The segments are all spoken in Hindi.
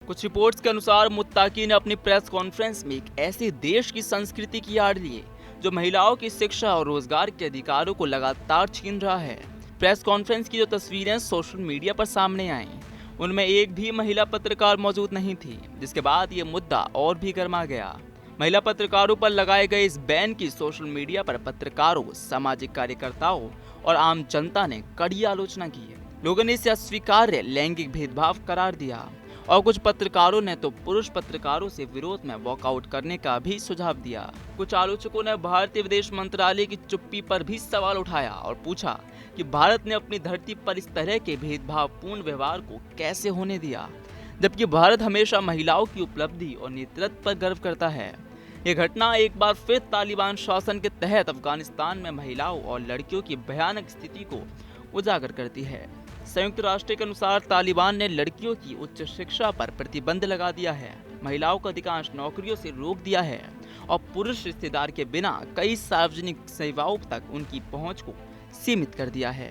कुछ रिपोर्ट्स के अनुसार मुत्ताकी ने अपनी प्रेस कॉन्फ्रेंस में एक ऐसे देश की संस्कृति की आड़ लिए जो महिलाओं की शिक्षा और रोजगार के अधिकारों को लगातार छीन रहा है। प्रेस कॉन्फ्रेंस की जो तस्वीरें सोशल मीडिया पर सामने आईं, उनमें एक भी महिला पत्रकार मौजूद नहीं थी, जिसके बाद ये मुद्दा और भी गर्मा गया। महिला पत्रकारों पर लगाए गए इस बैन की सोशल मीडिया पर पत्रकारों, सामाजिक कार्यकर्ताओं और आम जनता ने कड़ी आलोचना की है। लोगों ने इसे अस्वीकार्य लैंगिक भेदभाव करार दिया और कुछ पत्रकारों ने तो पुरुष पत्रकारों से विरोध में वॉकआउट करने का भी सुझाव दिया। कुछ आलोचकों ने भारतीय विदेश मंत्रालय की चुप्पी पर भी सवाल उठाया और पूछा कि भारत ने अपनी धरती पर इस तरह के भेदभावपूर्ण व्यवहार को कैसे होने दिया, जबकि भारत हमेशा महिलाओं की उपलब्धि और नेतृत्व पर गर्व करता है। ये घटना एक बार फिर तालिबान शासन के तहत अफगानिस्तान में महिलाओं और लड़कियों की भयानक स्थिति को उजागर करती है। संयुक्त राष्ट्र के अनुसार तालिबान ने लड़कियों की उच्च शिक्षा पर प्रतिबंध लगा दिया है, महिलाओं को अधिकांश नौकरियों से रोक दिया है और पुरुष रिश्तेदार के बिना कई सार्वजनिक सेवाओं तक उनकी पहुंच को सीमित कर दिया है।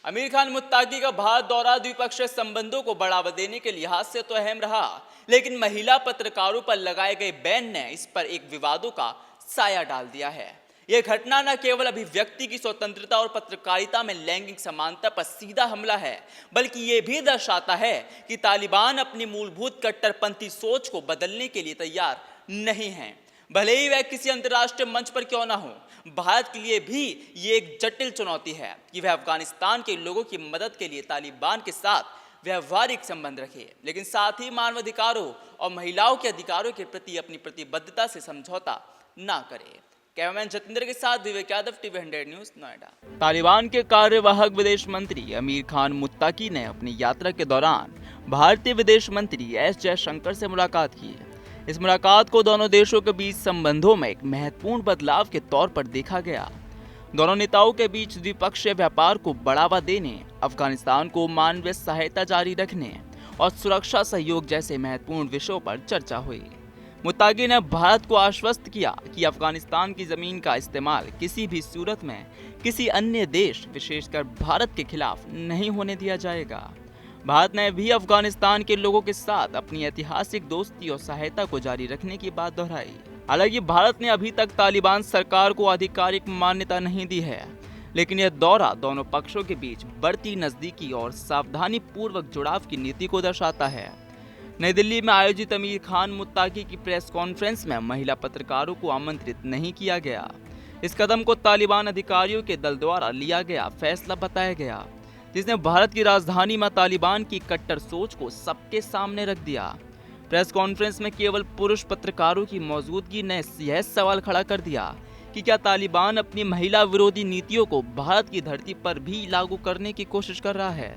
आमिर खान मुत्ताकी का भारत दौरा द्विपक्षीय संबंधों को बढ़ावा देने के लिहाज से तो अहम रहा, लेकिन महिला पत्रकारों पर लगाए गए बैन ने इस पर एक विवादों का साया डाल दिया है। यह घटना न केवल अभिव्यक्ति की स्वतंत्रता और पत्रकारिता में लैंगिक समानता पर सीधा हमला है, बल्कि ये भी दर्शाता है कि तालिबान अपनी मूलभूत कट्टरपंथी सोच को बदलने के लिए तैयार नहीं है, भले ही वह किसी अंतर्राष्ट्रीय मंच पर क्यों ना हो। भारत के लिए भी ये एक जटिल चुनौती है कि वह अफगानिस्तान के लोगों की मदद के लिए तालिबान के साथ व्यवहारिक संबंध रखे, लेकिन साथ ही मानवाधिकारों और महिलाओं के अधिकारों के प्रति अपनी प्रतिबद्धता से समझौता ना करे। कैमरामैन जतिंदर के साथ विवेक यादव, टीवी 100 न्यूज़, नोएडा। तालिबान के कार्यवाहक विदेश मंत्री आमिर खान मुत्ताकी ने अपनी यात्रा के दौरान भारतीय विदेश मंत्री एस जयशंकर से मुलाकात की। इस मुलाकात को दोनों देशों के बीच संबंधों में एक महत्वपूर्ण बदलाव के तौर पर देखा गया। दोनों नेताओं के बीच द्विपक्षीय व्यापार को बढ़ावा देने, अफगानिस्तान को मानवीय सहायता जारी रखने और सुरक्षा सहयोग जैसे महत्वपूर्ण विषयों पर चर्चा हुई। मुत्ताकी ने भारत को आश्वस्त किया कि अफगानिस्तान की जमीन का इस्तेमाल किसी भी सूरत में किसी अन्य देश, विशेषकर भारत के खिलाफ नहीं होने दिया जाएगा। भारत ने भी अफगानिस्तान के लोगों के साथ अपनी ऐतिहासिक दोस्ती और सहायता को जारी रखने की बात दोहराई। हालांकि भारत ने अभी तक तालिबान सरकार को आधिकारिक मान्यता नहीं दी है, लेकिन यह दौरा दोनों पक्षों के बीच बढ़ती नजदीकी और सावधानी पूर्वक जुड़ाव की नीति को दर्शाता है। नई दिल्ली में आयोजित आमिर खान मुत्ताकी की प्रेस कॉन्फ्रेंस में महिला पत्रकारों को आमंत्रित नहीं किया गया। इस कदम को तालिबान अधिकारियों के दल द्वारा लिया गया फैसला बताया गया, जिसने भारत की राजधानी में तालिबान की कट्टर सोच को सबके सामने रख दिया। प्रेस कॉन्फ्रेंस में केवल पुरुष पत्रकारों की मौजूदगी ने यह सवाल खड़ा कर दिया कि क्या तालिबान अपनी महिला विरोधी नीतियों को भारत की धरती पर भी लागू करने की कोशिश कर रहा है।